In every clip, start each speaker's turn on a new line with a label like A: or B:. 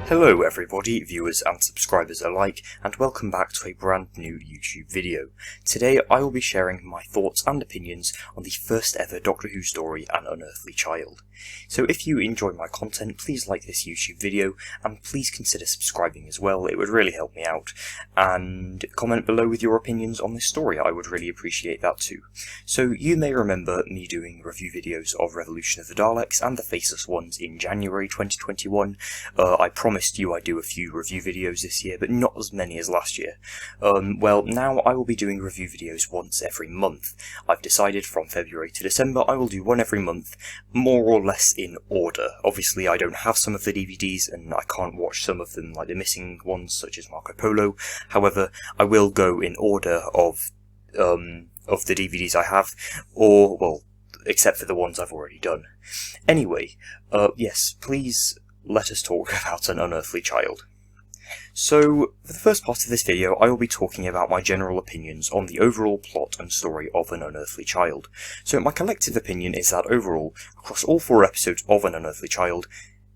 A: Hello everybody, viewers and subscribers alike, and welcome back to a brand new YouTube video. Today I will be sharing my thoughts and opinions on the first ever Doctor Who story, An Unearthly Child. So if you enjoy my content, please like this YouTube video, and please consider subscribing as well, it would really help me out. And comment below with your opinions on this story, I would really appreciate that too. So you may remember me doing review videos of Revolution of the Daleks and the Faceless Ones in January 2021. I promised you I'd do a few review videos this year, but not as many as last year. Well, now I will be doing review videos once every month. I've decided from February to December I will do one every month, more or less in order. Obviously I don't have some of the DVDs and I can't watch some of them, like the missing ones such as Marco Polo. However, I will go in order of the DVDs I have, or, well, except for the ones I've already done. Anyway, yes, please let us talk about An Unearthly Child. So, for the first part of this video, I will be talking about my general opinions on the overall plot and story of An Unearthly Child. So, my collective opinion is that overall, across all 4 episodes of An Unearthly Child,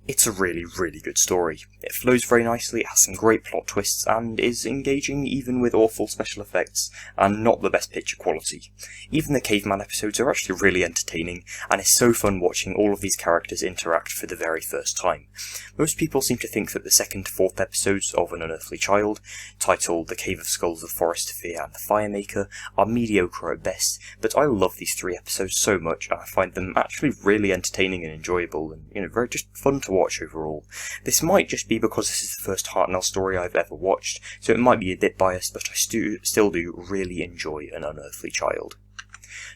A: it's a really, really good story. It flows very nicely, it has some great plot twists, and is engaging even with awful special effects, and not the best picture quality. Even the caveman episodes are actually really entertaining, and it's so fun watching all of these characters interact for the very first time. Most people seem to think that the 2nd to 4th episodes of An Unearthly Child, titled The Cave of Skulls, The Forest of Fear, and The Firemaker, are mediocre at best, but I love these 3 episodes so much, and I find them actually really entertaining and enjoyable, and, very just fun to watch overall. This might just be because this is the first Hartnell story I've ever watched, so it might be a bit biased, but I still do really enjoy An Unearthly Child.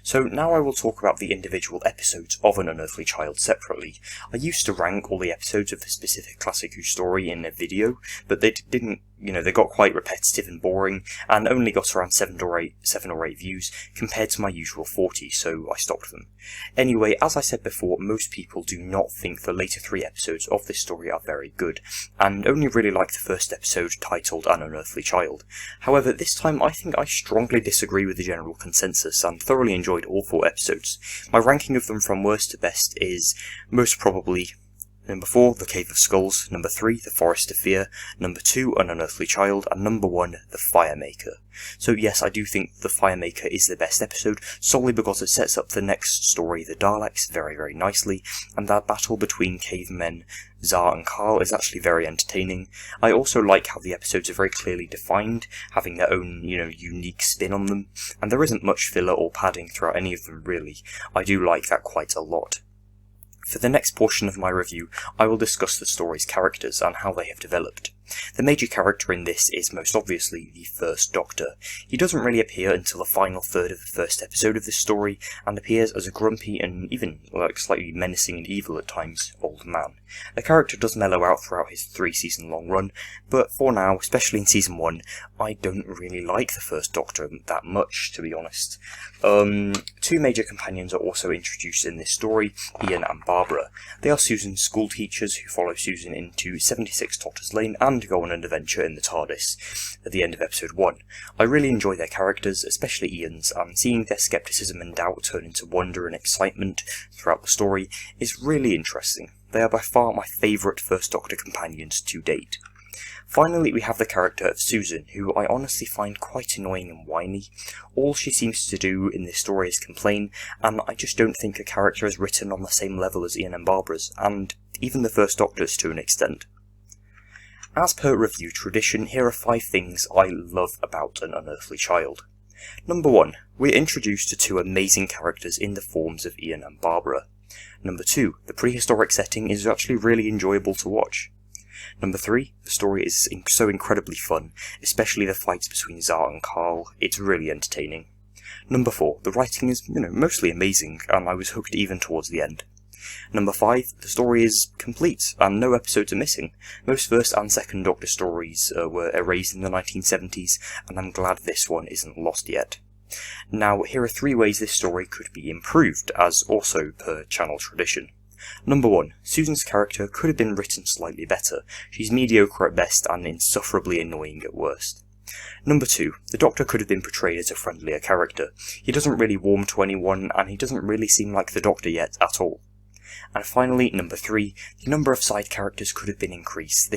A: So now I will talk about the individual episodes of An Unearthly Child separately. I used to rank all the episodes of the specific Classic Who story in a video, but they didn't, they got quite repetitive and boring, and only got around 7 or 8 views, compared to my usual 40, so I stopped them. Anyway, as I said before, most people do not think the later 3 episodes of this story are very good, and only really like the first episode, titled An Unearthly Child. However, this time I think I strongly disagree with the general consensus, and thoroughly enjoyed all 4 episodes. My ranking of them from worst to best is most probably number 4, The Cave of Skulls, number 3, The Forest of Fear, number 2, An Unearthly Child, and number 1, The Firemaker. So yes, I do think The Firemaker is the best episode, solely because it sets up the next story, the Daleks, very, very nicely, and that battle between cavemen Zar and Carl is actually very entertaining. I also like how the episodes are very clearly defined, having their own, unique spin on them, and there isn't much filler or padding throughout any of them really. I do like that quite a lot. For the next portion of my review, I will discuss the story's characters and how they have developed. The major character in this is most obviously the First Doctor. He doesn't really appear until the final third of the first episode of this story, and appears as a grumpy and even slightly menacing and evil at times old man. The character does mellow out throughout his 3-season long run, but for now, especially in season 1, I don't really like the First Doctor that much, to be honest. 2 major companions are also introduced in this story, Ian and Barbara. They are Susan's school teachers who follow Susan into 76 Totters Lane and go on an adventure in the TARDIS at the end of episode 1. I really enjoy their characters, especially Ian's, and seeing their skepticism and doubt turn into wonder and excitement throughout the story is really interesting. They are by far my favourite First Doctor companions to date. Finally, we have the character of Susan, who I honestly find quite annoying and whiny. All she seems to do in this story is complain, and I just don't think a character is written on the same level as Ian and Barbara's, and even the First Doctor's to an extent. As per review tradition, here are 5 things I love about An Unearthly Child. Number 1, we're introduced to 2 amazing characters in the forms of Ian and Barbara. Number 2, the prehistoric setting is actually really enjoyable to watch. Number 3, the story is so incredibly fun, especially the fights between Zar and Carl. It's really entertaining. Number 4, the writing is, mostly amazing, and I was hooked even towards the end. Number 5, the story is complete, and no episodes are missing. Most first and second Doctor stories were erased in the 1970s, and I'm glad this one isn't lost yet. Now, here are 3 ways this story could be improved, as also per channel tradition. Number 1, Susan's character could have been written slightly better. She's mediocre at best and insufferably annoying at worst. Number 2, the Doctor could have been portrayed as a friendlier character. He doesn't really warm to anyone, and he doesn't really seem like the Doctor yet at all. And finally, number 3, the number of side characters could have been increased.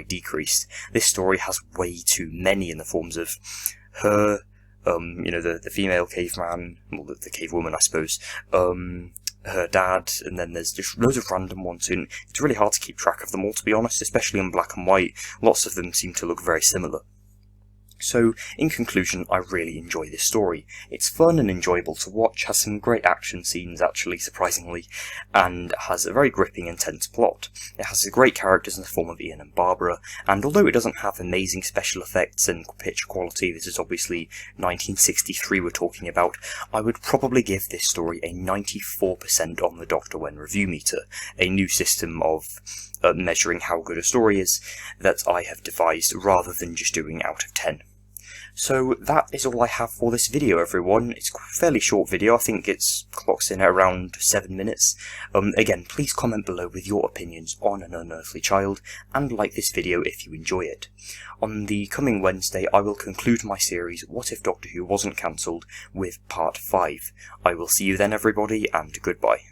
A: Decreased. This story has way too many in the forms of her, the female caveman, well, the cave woman, I suppose, her dad, and then there's just loads of random ones, and it's really hard to keep track of them all, to be honest, especially in black and white. Lots of them seem to look very similar. So, in conclusion, I really enjoy this story. It's fun and enjoyable to watch, has some great action scenes actually, surprisingly, and has a very gripping and tense plot. It has great characters in the form of Ian and Barbara, and although it doesn't have amazing special effects and picture quality, this is obviously 1963 we're talking about, I would probably give this story a 94% on the Dr. When review meter, a new system of measuring how good a story is that I have devised rather than just doing out of 10. So that is all I have for this video, everyone. It's a fairly short video. I think it clocks in at around 7 minutes. Again, please comment below with your opinions on An Unearthly Child, and like this video if you enjoy it. On the coming Wednesday, I will conclude my series, What If Doctor Who Wasn't Cancelled, with Part 5. I will see you then, everybody, and goodbye.